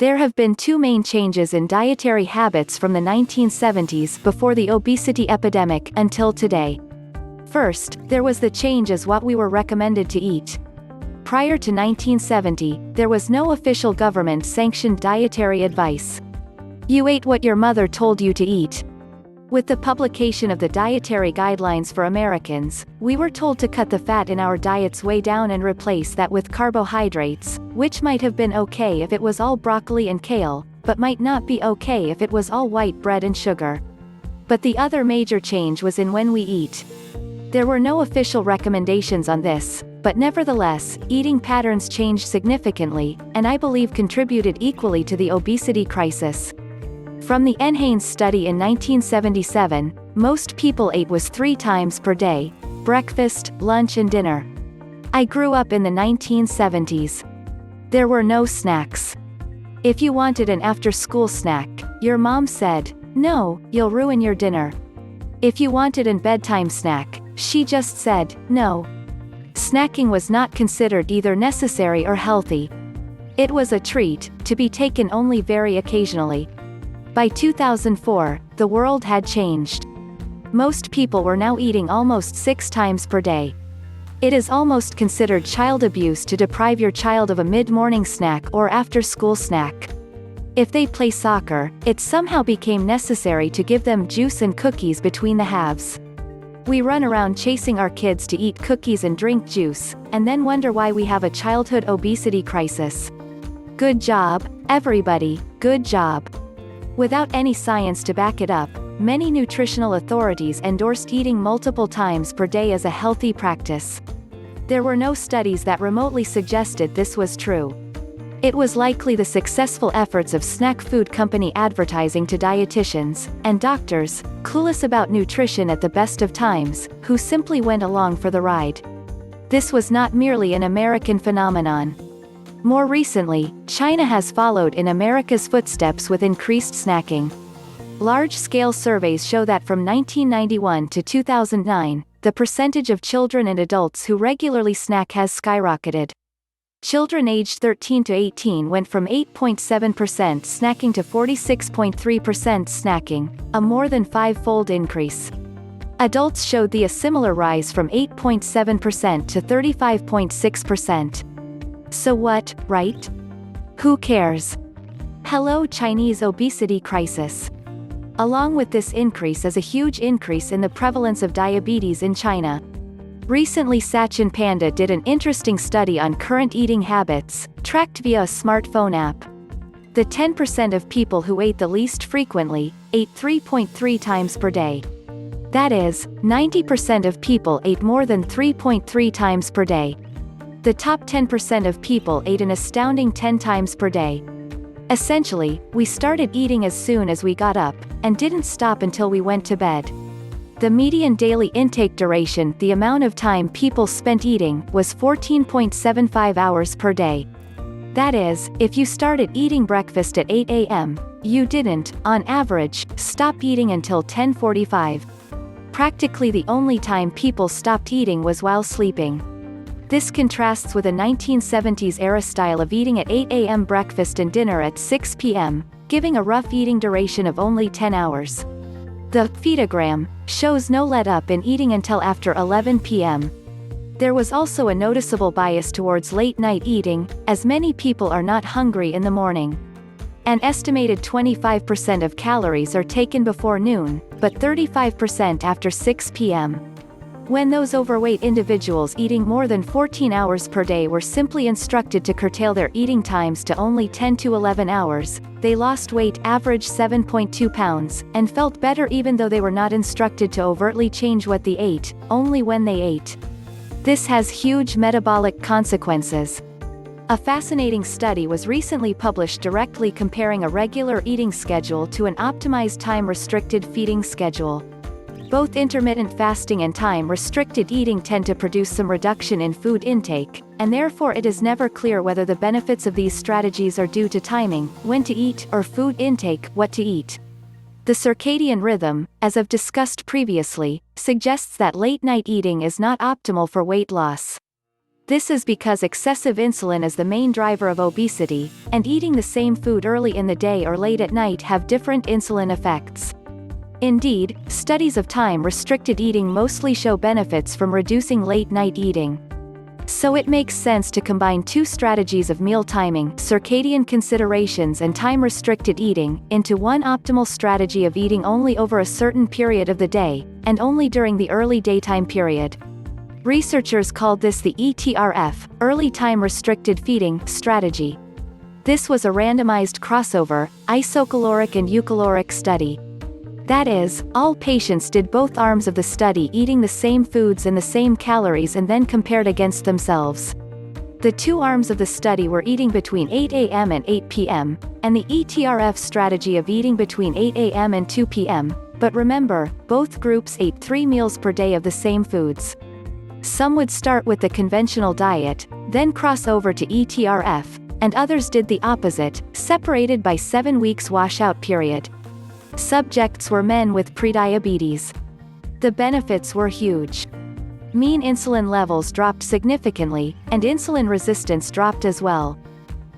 There have been two main changes in dietary habits from the 1970s before the obesity epidemic until today. First, there was the change as what we were recommended to eat. Prior to 1970, there was no official government-sanctioned dietary advice. You ate what your mother told you to eat. With the publication of the Dietary Guidelines for Americans, we were told to cut the fat in our diets way down and replace that with carbohydrates, which might have been okay if it was all broccoli and kale, but might not be okay if it was all white bread and sugar. But the other major change was in when we eat. There were no official recommendations on this, but nevertheless, eating patterns changed significantly, and I believe contributed equally to the obesity crisis. From the NHANES study in 1977, most people ate was 3 times per day: breakfast, lunch and dinner. I grew up in the 1970s. There were no snacks. If you wanted an after-school snack, your mom said, "No, you'll ruin your dinner." If you wanted a bedtime snack, she just said, "No." Snacking was not considered either necessary or healthy. It was a treat, to be taken only very occasionally. By 2004, the world had changed. Most people were now eating almost 6 times per day. It is almost considered child abuse to deprive your child of a mid-morning snack or after-school snack. If they play soccer, it somehow became necessary to give them juice and cookies between the halves. We run around chasing our kids to eat cookies and drink juice, and then wonder why we have a childhood obesity crisis. Good job, everybody, good job. Without any science to back it up, many nutritional authorities endorsed eating multiple times per day as a healthy practice. There were no studies that remotely suggested this was true. It was likely the successful efforts of snack food company advertising to dietitians and doctors, clueless about nutrition at the best of times, who simply went along for the ride. This was not merely an American phenomenon. More recently, China has followed in America's footsteps with increased snacking. Large-scale surveys show that from 1991 to 2009, the percentage of children and adults who regularly snack has skyrocketed. Children aged 13 to 18 went from 8.7% snacking to 46.3% snacking, a more than 5-fold increase. Adults showed a similar rise from 8.7% to 35.6%. So what, right? Who cares? Hello Chinese obesity crisis. Along with this increase is a huge increase in the prevalence of diabetes in China. Recently Sanctioned Panda did an interesting study on current eating habits, tracked via a smartphone app. The 10% of people who ate the least frequently, ate 3.3 times per day. That is, 90% of people ate more than 3.3 times per day. The top 10% of people ate an astounding 10 times per day. Essentially, we started eating as soon as we got up, and didn't stop until we went to bed. The median daily intake duration, the amount of time people spent eating, was 14.75 hours per day. That is, if you started eating breakfast at 8 a.m., you didn't, on average, stop eating until 10:45. Practically the only time people stopped eating was while sleeping. This contrasts with a 1970s-era style of eating at 8 a.m. breakfast and dinner at 6 p.m., giving a rough eating duration of only 10 hours. The feedogram shows no let-up in eating until after 11 p.m. There was also a noticeable bias towards late-night eating, as many people are not hungry in the morning. An estimated 25% of calories are taken before noon, but 35% after 6 p.m. When those overweight individuals eating more than 14 hours per day were simply instructed to curtail their eating times to only 10 to 11 hours, they lost weight, average 7.2 pounds, and felt better even though they were not instructed to overtly change what they ate, only when they ate. This has huge metabolic consequences. A fascinating study was recently published directly comparing a regular eating schedule to an optimized time-restricted feeding schedule. Both intermittent fasting and time-restricted eating tend to produce some reduction in food intake, and therefore it is never clear whether the benefits of these strategies are due to timing, when to eat, or food intake, what to eat. The circadian rhythm, as I've discussed previously, suggests that late-night eating is not optimal for weight loss. This is because excessive insulin is the main driver of obesity, and eating the same food early in the day or late at night have different insulin effects. Indeed, studies of time-restricted eating mostly show benefits from reducing late-night eating. So it makes sense to combine two strategies of meal timing, circadian considerations and time-restricted eating, into one optimal strategy of eating only over a certain period of the day, and only during the early daytime period. Researchers called this the ETRF, Early Time Restricted Feeding, strategy. This was a randomized crossover, isocaloric and eucaloric study. That is, all patients did both arms of the study eating the same foods and the same calories and then compared against themselves. The two arms of the study were eating between 8 a.m. and 8 p.m., and the ETRF strategy of eating between 8 a.m. and 2 p.m., but remember, both groups ate 3 meals per day of the same foods. Some would start with the conventional diet, then cross over to ETRF, and others did the opposite, separated by 7 weeks washout period. Subjects were men with prediabetes. The benefits were huge. Mean insulin levels dropped significantly, and insulin resistance dropped as well.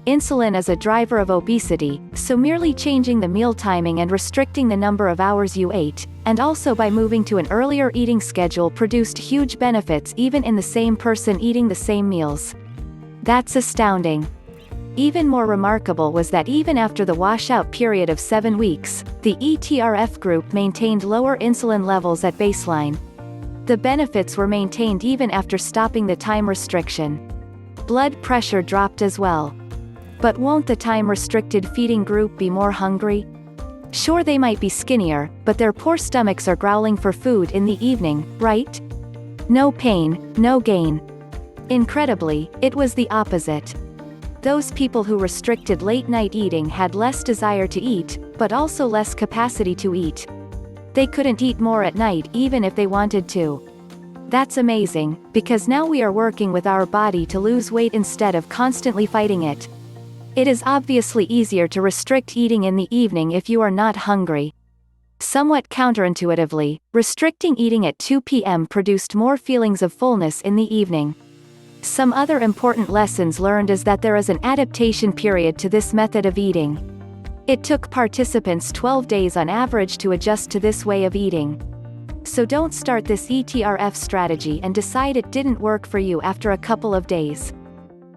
Insulin is a driver of obesity, so merely changing the meal timing and restricting the number of hours you ate, and also by moving to an earlier eating schedule produced huge benefits even in the same person eating the same meals. That's astounding. Even more remarkable was that even after the washout period of 7 weeks, the ETRF group maintained lower insulin levels at baseline. The benefits were maintained even after stopping the time restriction. Blood pressure dropped as well. But won't the time-restricted feeding group be more hungry? Sure, they might be skinnier, but their poor stomachs are growling for food in the evening, right? No pain, no gain. Incredibly, it was the opposite. Those people who restricted late-night eating had less desire to eat, but also less capacity to eat. They couldn't eat more at night even if they wanted to. That's amazing, because now we are working with our body to lose weight instead of constantly fighting it. It is obviously easier to restrict eating in the evening if you are not hungry. Somewhat counterintuitively, restricting eating at 2 p.m. produced more feelings of fullness in the evening. Some other important lessons learned is that there is an adaptation period to this method of eating. It took participants 12 days on average to adjust to this way of eating. So don't start this ETRF strategy and decide it didn't work for you after a couple of days.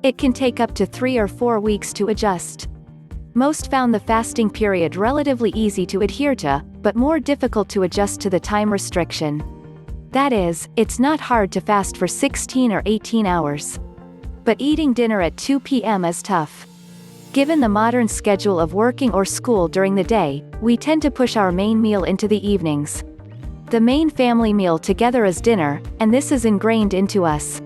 It can take up to 3 or 4 weeks to adjust. Most found the fasting period relatively easy to adhere to, but more difficult to adjust to the time restriction. That is, it's not hard to fast for 16 or 18 hours. But eating dinner at 2 p.m. is tough. Given the modern schedule of working or school during the day, we tend to push our main meal into the evenings. The main family meal together is dinner, and this is ingrained into us.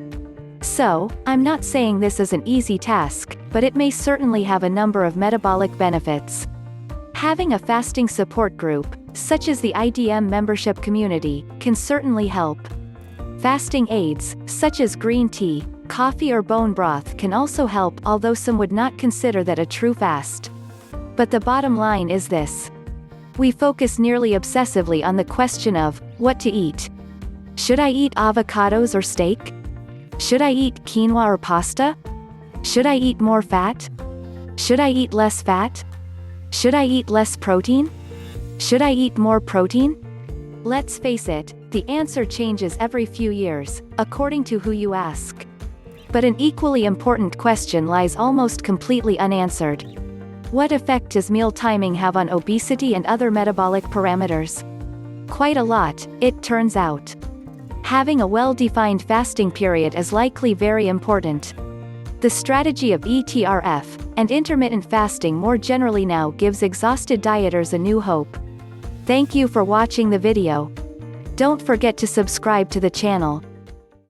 So, I'm not saying this is an easy task, but it may certainly have a number of metabolic benefits. Having a fasting support group, such as the IDM membership community, can certainly help. Fasting aids, such as green tea, coffee or bone broth can also help, although some would not consider that a true fast. But the bottom line is this. We focus nearly obsessively on the question of, what to eat. Should I eat avocados or steak? Should I eat quinoa or pasta? Should I eat more fat? Should I eat less fat? Should I eat less protein? Should I eat more protein? Let's face it, the answer changes every few years, according to who you ask. But an equally important question lies almost completely unanswered. What effect does meal timing have on obesity and other metabolic parameters? Quite a lot, it turns out. Having a well-defined fasting period is likely very important. The strategy of ETRF, and intermittent fasting more generally now gives exhausted dieters a new hope. Thank you for watching the video. Don't forget to subscribe to the channel.